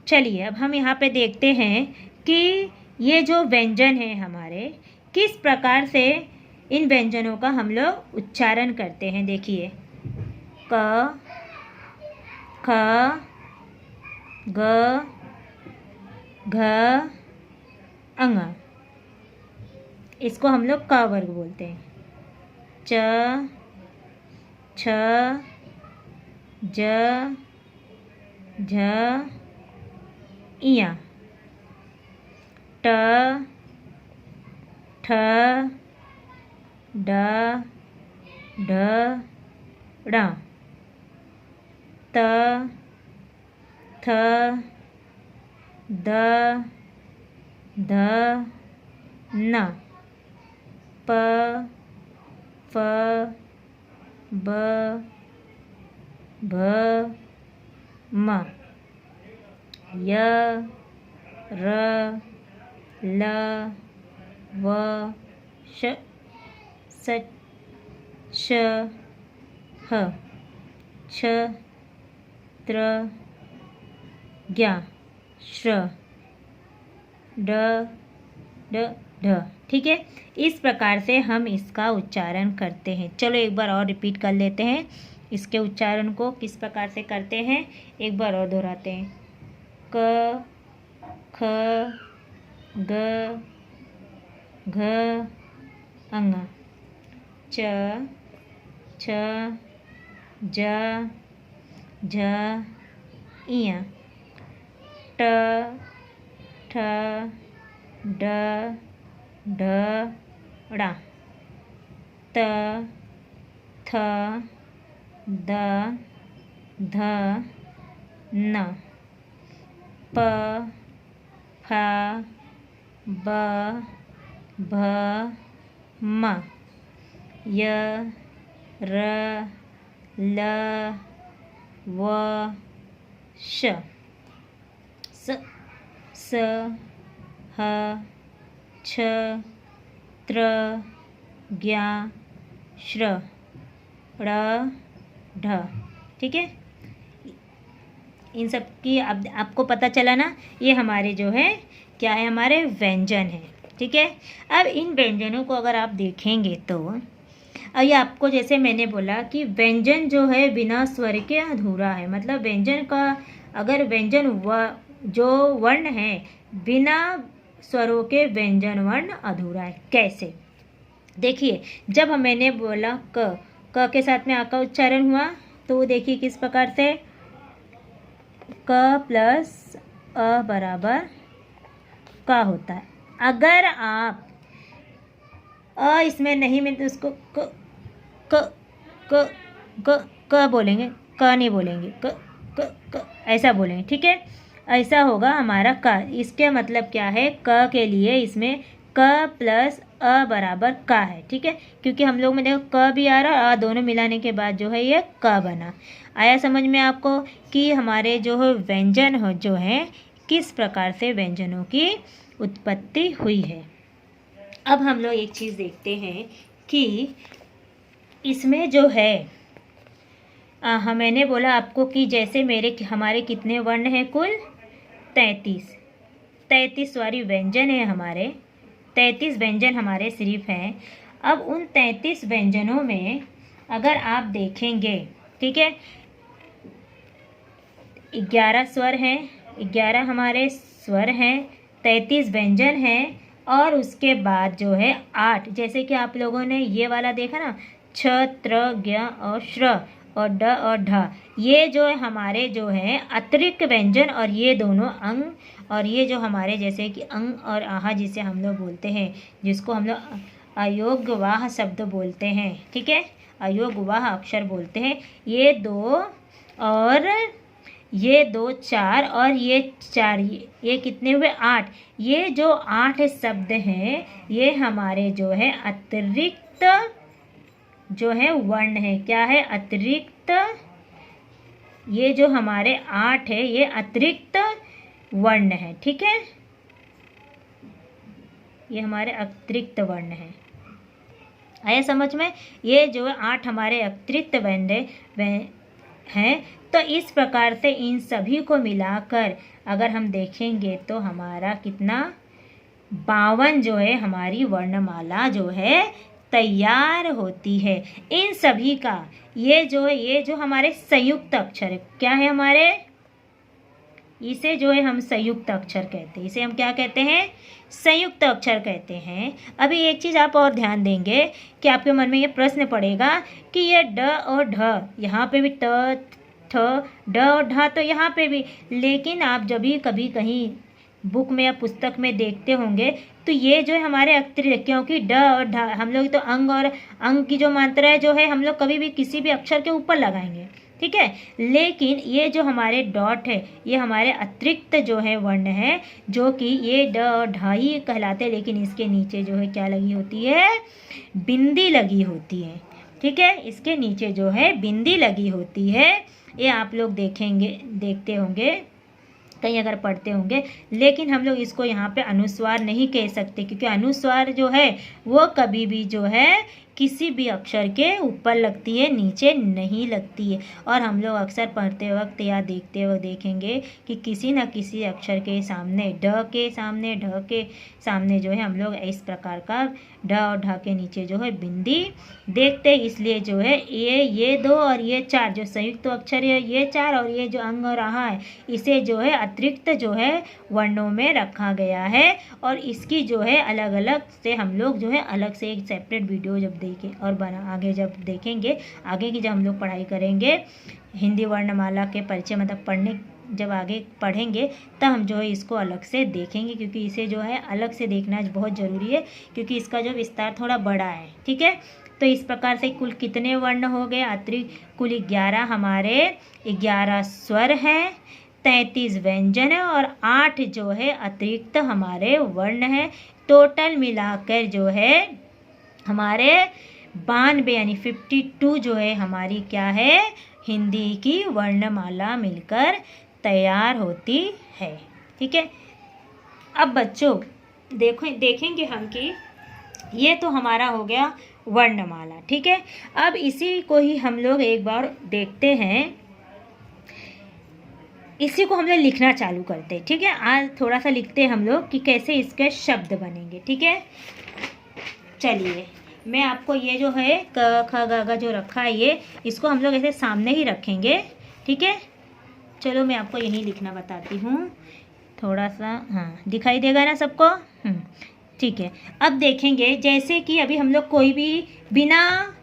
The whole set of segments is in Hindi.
चलिए अब हम यहाँ पे देखते हैं कि ये जो व्यंजन है हमारे, किस प्रकार से इन व्यंजनों का हम लोग उच्चारण करते हैं। देखिए, क, ख, ग, घ, अंग, इसको हम लोग क वर्ग बोलते हैं। च, छ, ज, झ, इया, ट, ठ, ड, ढ, ड़, त, थ, द, ध, न, प, फ, ब, भ, म, य, र, ल, व, श, श, ह, छ, त्र, ज्ञ, श्र, ड, ड, ढ। ठीक है, इस प्रकार से हम इसका उच्चारण करते हैं। चलो एक बार और रिपीट कर लेते हैं, इसके उच्चारण को किस प्रकार से करते हैं एक बार और दोहराते हैं। क, ख, ग, घ, अंग, च, छ, ज, झ, इया, ट, ठ, ड, ढ, ड़, त, थ, द, ध, न, प, फ, ब, भ, म, य, र, ल, व, श, स, ह, छ, त्र, ज्ञ, श्र, ड़, ढ। ठीक है, इन सब की आपको पता चला ना, ये हमारे जो है क्या है, हमारे व्यंजन है। ठीक है, अब इन व्यंजनों को अगर आप देखेंगे तो ये आपको जैसे मैंने बोला कि व्यंजन जो है बिना स्वर के अधूरा है। मतलब व्यंजन का अगर व्यंजन जो वर्ण है बिना स्वरों के व्यंजन वर्ण अधूरा है। कैसे? देखिए, जब मैंने बोला क के साथ में आ का उच्चारण हुआ तो देखिए किस प्रकार से, क प्लस अ बराबर क होता है। अगर आप अ इसमें नहीं में तो उसको क क क क क बोलेंगे, क नहीं बोलेंगे, क क क ऐसा बोलेंगे। ठीक है, ऐसा होगा हमारा क। इसके मतलब क्या है, क के लिए इसमें क प्लस अ बराबर क है। ठीक है, क्योंकि हम लोग में देखो क भी आ रहा है, अ दोनों मिलाने के बाद जो है ये क बना। आया समझ में आपको कि हमारे जो है व्यंजन हो जो है किस प्रकार से व्यंजनों की उत्पत्ति हुई है। अब हम लोग एक चीज़ देखते हैं कि इसमें जो है मैंने बोला आपको कि जैसे हमारे कितने वर्ण हैं, कुल 33 सॉरी व्यंजन है हमारे, 33 व्यंजन हमारे सिर्फ हैं। अब उन 33 व्यंजनों में अगर आप देखेंगे, ठीक है, 11 स्वर हैं, 11 हमारे स्वर हैं, 33 व्यंजन हैं, और उसके बाद जो है 8, जैसे कि आप लोगों ने ये वाला देखा ना, छ, त्र, ज्ञ और श्र और ड और ढ, ये जो है हमारे जो है अतिरिक्त व्यंजन, और ये दोनों अंग, और ये जो हमारे जैसे कि अंग और आहा जिसे हम लोग बोलते हैं, जिसको हम लोग अयोग्यवाह शब्द बोलते हैं। ठीक है, अयोग्यवाह अक्षर बोलते हैं। ये 2 और ये 2 4 और ये 4, ये कितने हुए 8। ये जो 8 शब्द हैं ये हमारे जो है अतिरिक्त जो है वर्ण है। क्या है? अतिरिक्त। ये जो हमारे 8 है ये अतिरिक्त वर्ण है। ठीक है, ये हमारे अतिरिक्त वर्ण है। आया समझ में? ये जो 8 हमारे अतिरिक्त वर्ण हैं, तो इस प्रकार से इन सभी को मिलाकर अगर हम देखेंगे तो हमारा कितना 52 जो है हमारी वर्णमाला जो है तैयार होती है। इन सभी का ये जो हमारे संयुक्त अक्षर है, क्या है हमारे, इसे जो है हम संयुक्त अक्षर कहते हैं। इसे हम क्या कहते हैं, संयुक्त अक्षर कहते हैं। अभी एक चीज़ आप और ध्यान देंगे कि आपके मन में ये प्रश्न पड़ेगा कि ये ड और ढ, यहाँ पे भी ट ठ ड और ढ तो यहाँ पे भी, लेकिन आप जब भी कभी कहीं बुक में या पुस्तक में देखते होंगे तो ये जो है हमारे अतिरिक्त, क्योंकि ड और ढ हम लोग तो अंग और अंग की जो मात्रा है जो है हम लोग कभी भी किसी भी अक्षर के ऊपर लगाएंगे, ठीक है। लेकिन ये जो हमारे डॉट है ये हमारे अतिरिक्त जो है वर्ण है, जो कि ये ड और ढ ही कहलाते हैं, लेकिन इसके नीचे जो है क्या लगी होती है, बिंदी लगी होती है, ठीक है। इसके नीचे जो है बिंदी लगी होती है। ये आप लोग देखते होंगे कहीं अगर पढ़ते होंगे, लेकिन हम लोग इसको यहाँ पे अनुस्वार नहीं कह सकते, क्योंकि अनुस्वार जो है वो कभी भी जो है किसी भी अक्षर के ऊपर लगती है, नीचे नहीं लगती है। और हम लोग अक्सर पढ़ते वक्त या देखते वक्त देखेंगे कि किसी न किसी अक्षर के सामने ढ के सामने जो है हम लोग इस प्रकार का ढ और ढ के नीचे जो है बिंदी देखते, इसलिए जो है ये 2 और ये 4 जो संयुक्त अक्षर है, ये 4 और ये जो अंग और आहा है, इसे जो है अतिरिक्त जो है वर्णों में रखा गया है। और इसकी जो है अलग अलग से हम लोग जो है अलग से एक सेपरेट वीडियो जब देखें और आगे जब देखेंगे, आगे की जब हम लोग पढ़ाई करेंगे हिंदी वर्णमाला के परिचय, मतलब जब आगे पढ़ेंगे तब हम जो है इसको अलग से देखेंगे, क्योंकि इसे जो है अलग से देखना बहुत ज़रूरी है, क्योंकि इसका जो विस्तार थोड़ा बड़ा है, ठीक है। तो इस प्रकार से कुल कितने वर्ण हो गए, अतिरिक्त कुल 11 हमारे 11 स्वर हैं, 33 व्यंजन है और 8 जो है अतिरिक्त हमारे वर्ण है। टोटल मिलाकर जो है हमारे 92 यानी 52 जो है हमारी क्या है, हिंदी की वर्णमाला मिलकर तैयार होती है, ठीक है। अब बच्चों देखेंगे हम कि ये तो हमारा हो गया वर्णमाला, ठीक है। अब इसी को ही हम लोग एक बार देखते हैं, इसी को हम लोग लिखना चालू करते हैं, ठीक है। आज थोड़ा सा लिखते हैं हम लोग कि कैसे इसके शब्द बनेंगे, ठीक है। चलिए मैं आपको ये जो है क ख ग घ जो रखा है ये, इसको हम लोग ऐसे सामने ही रखेंगे, ठीक है। चलो मैं आपको यही लिखना बताती हूँ, थोड़ा सा, हाँ दिखाई देगा ना सबको, ठीक है। अब देखेंगे जैसे कि अभी हम लोग कोई भी बिना,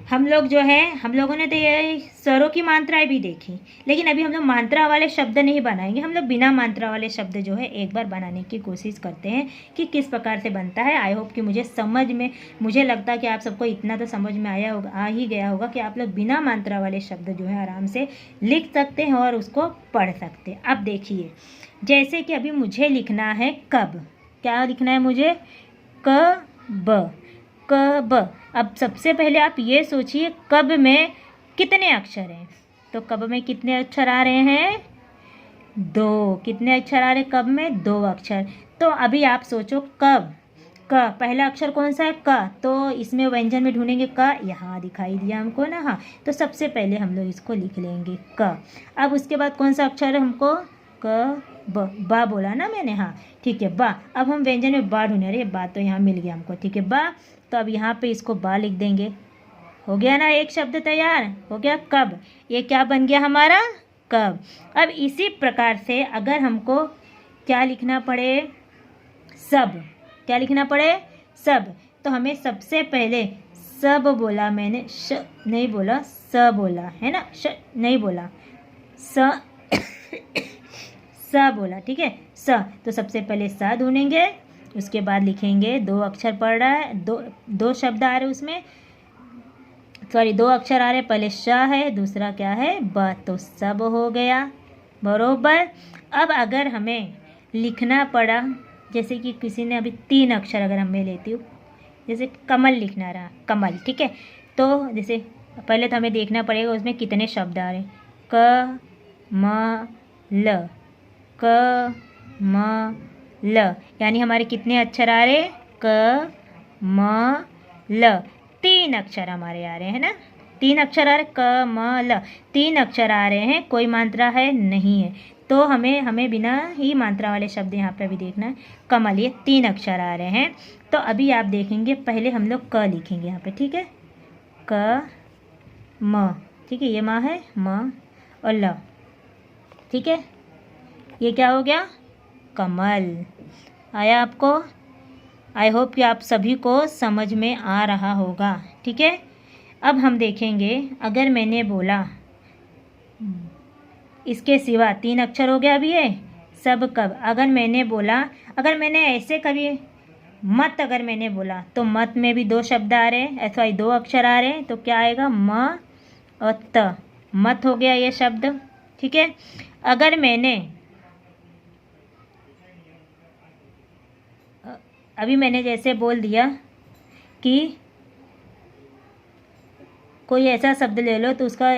हम लोग जो है हम लोगों ने तो ये स्वरों की मात्राएं भी देखी, लेकिन अभी हम लोग मात्रा वाले शब्द नहीं बनाएंगे, हम लोग बिना मात्रा वाले शब्द जो है एक बार बनाने की कोशिश करते हैं कि किस प्रकार से बनता है। आई होप कि मुझे लगता है कि आप सबको इतना तो समझ में आ ही गया होगा कि आप लोग बिना मात्रा वाले शब्द जो है आराम से लिख सकते हैं और उसको पढ़ सकते हैं। अब देखिए जैसे कि अभी मुझे लिखना है कब, क्या लिखना है मुझे, क ब। अब सबसे पहले आप ये सोचिए कब में कितने अक्षर हैं, तो कब में कितने अक्षर आ रहे हैं, 2। कितने अक्षर आ रहे हैं कब में, 2 अक्षर। तो अभी आप सोचो कब, क पहला अक्षर कौन सा है, क, तो इसमें व्यंजन में ढूंढेंगे क, यहाँ दिखाई दिया हमको ना, हाँ, तो सबसे पहले हम लोग इसको लिख लेंगे क। अब उसके बाद कौन सा अक्षर है हमको, क बा बोला ना मैंने, हाँ ठीक है बा। अब हम व्यंजन में बा ढूंढे, अरे बा तो यहाँ मिल गया हमको, ठीक है बा। तो अब यहाँ पे इसको बा लिख देंगे, हो गया ना, एक शब्द तैयार हो गया कब। ये क्या बन गया हमारा, कब। अब इसी प्रकार से अगर हमको क्या लिखना पड़े, सब, क्या लिखना पड़े, सब, तो हमें सबसे पहले सब बोला मैंने, श नहीं बोला, स बोला है ना, श नहीं बोला, स बोला, ठीक है, स। तो सबसे पहले स ढूंढेंगे, उसके बाद लिखेंगे, 2 अक्षर पड़ रहा है, दो शब्द आ रहे उसमें, सॉरी 2 अक्षर आ रहे, पहले श है, दूसरा क्या है, ब, तो सब हो गया, बरोबर। अब अगर हमें लिखना पड़ा, जैसे कि किसी ने अभी 3 अक्षर अगर मैं लेती हूँ, जैसे कमल लिखना रहा, कमल, ठीक है। तो जैसे पहले तो हमें देखना पड़ेगा उसमें कितने शब्द आ रहे हैं, क म ल, क म ल, यानी हमारे कितने अक्षर आ रहे, क म ल, 3 अक्षर हमारे आ रहे हैं ना, 3 अक्षर आ रहे, कमल 3 अक्षर आ रहे हैं, कोई मात्रा है नहीं है, तो हमें बिना ही मात्रा वाले शब्द यहाँ पे अभी देखना है। कमल ये 3 अक्षर आ रहे हैं, तो अभी आप देखेंगे पहले हम लोग क लिखेंगे यहाँ पे, ठीक है, क म, ठीक है, ये माँ है म और ल, ठीक है, ये क्या हो गया, कमल। आया आपको? आई होप कि आप सभी को समझ में आ रहा होगा, ठीक है। अब हम देखेंगे, अगर मैंने बोला इसके सिवा 3 अक्षर हो गया अभी ये सब कब, अगर मैंने बोला, अगर मैंने ऐसे कभी मत, अगर मैंने बोला तो मत में भी 2 शब्द आ रहे हैं, ऐसा 2 अक्षर आ रहे हैं, तो क्या आएगा, म और त, मत हो गया ये शब्द, ठीक है। अगर मैंने अभी मैंने जैसे बोल दिया कि कोई ऐसा शब्द ले लो, तो उसका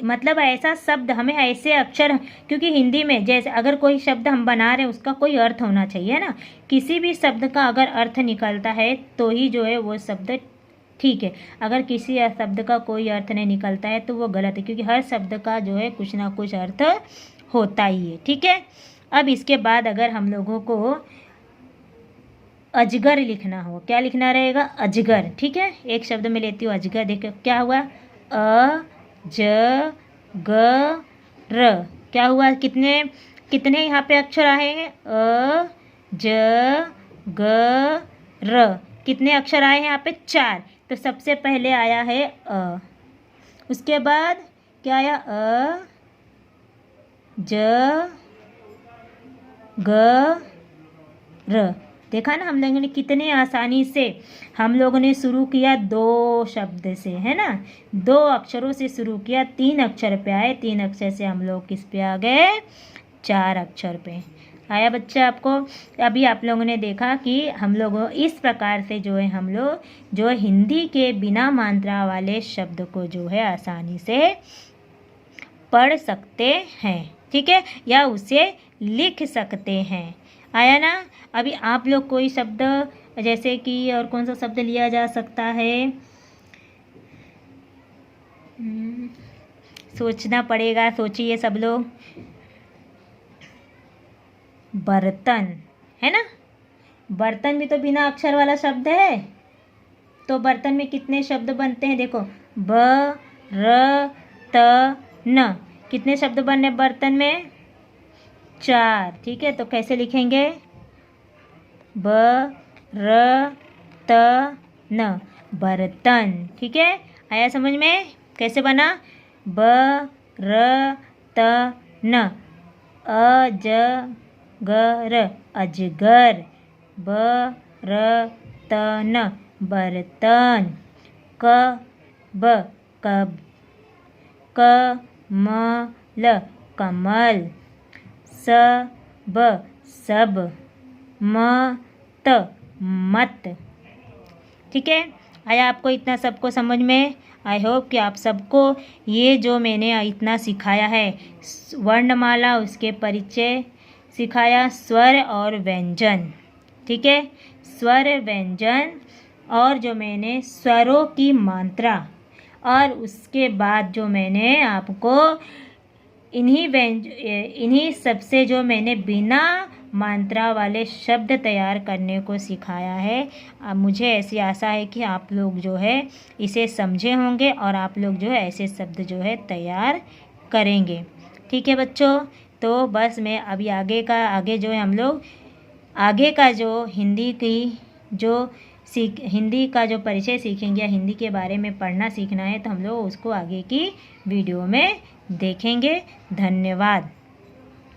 मतलब ऐसा शब्द हमें ऐसे अक्षर, क्योंकि हिंदी में जैसे अगर कोई शब्द हम बना रहे हैं उसका कोई अर्थ होना चाहिए ना, किसी भी शब्द का अगर अर्थ निकलता है तो ही जो है वो शब्द ठीक है, अगर किसी शब्द का कोई अर्थ नहीं निकलता है तो वो गलत है, क्योंकि हर शब्द का जो है कुछ ना कुछ अर्थ होता ही है, ठीक है। अब इसके बाद अगर हम लोगों को अजगर लिखना हो, क्या लिखना रहेगा, अजगर, ठीक है। एक शब्द में लेती हूँ अजगर, देखो क्या हुआ, अ ज ग र, क्या हुआ, कितने कितने यहाँ पे अक्षर आए हैं, अ ज ग र, कितने अक्षर आए हैं यहाँ पे, 4। तो सबसे पहले आया है अ, उसके बाद क्या आया, अ ज ग र, देखा ना हम लोगों ने कितने आसानी से हम लोगों ने शुरू किया 2 शब्द से, है ना, 2 अक्षरों से शुरू किया, 3 अक्षर पे आए, 3 अक्षर से हम लोग किस पे आ गए, 4 अक्षर पे। आया बच्चा आपको? अभी आप लोगों ने देखा कि हम लोग इस प्रकार से जो है हम लोग जो हिंदी के बिना मात्रा वाले शब्द को जो है आसानी से पढ़ सकते हैं, ठीक है, या उसे लिख सकते हैं। आया ना? अभी आप लोग कोई शब्द जैसे कि और कौन सा शब्द लिया जा सकता है, सोचना पड़ेगा, सोचिए सब लोग। बर्तन, है ना, बर्तन भी तो बिना अक्षर वाला शब्द है, तो बर्तन में कितने शब्द बनते हैं, देखो ब र त न, कितने शब्द बने बर्तन में, 4, ठीक है। तो कैसे लिखेंगे, ब र त न, बर्तन, ठीक है। आया समझ में कैसे बना, ब र त न, अ ज ग र, अजगर, ब र त न, बर्तन, क ब कब, क म ल कमल, स ब सब, म त मत, ठीक है। आया आपको इतना सबको समझ में? आई होप कि आप सबको ये जो मैंने इतना सिखाया है, वर्णमाला, उसके परिचय सिखाया, स्वर और व्यंजन, ठीक है, स्वर व्यंजन, और जो मैंने स्वरों की मात्रा, और उसके बाद जो मैंने आपको इन्हीं सबसे जो मैंने बिना मात्रा वाले शब्द तैयार करने को सिखाया है। अब मुझे ऐसी आशा है कि आप लोग जो है इसे समझे होंगे और आप लोग जो है ऐसे शब्द जो है तैयार करेंगे, ठीक है बच्चों। तो बस मैं अभी आगे जो है हम लोग आगे का जो हिंदी का जो परिचय सीखेंगे या हिंदी के बारे में पढ़ना सीखना है, तो हम लोग उसको आगे की वीडियो में देखेंगे। धन्यवाद।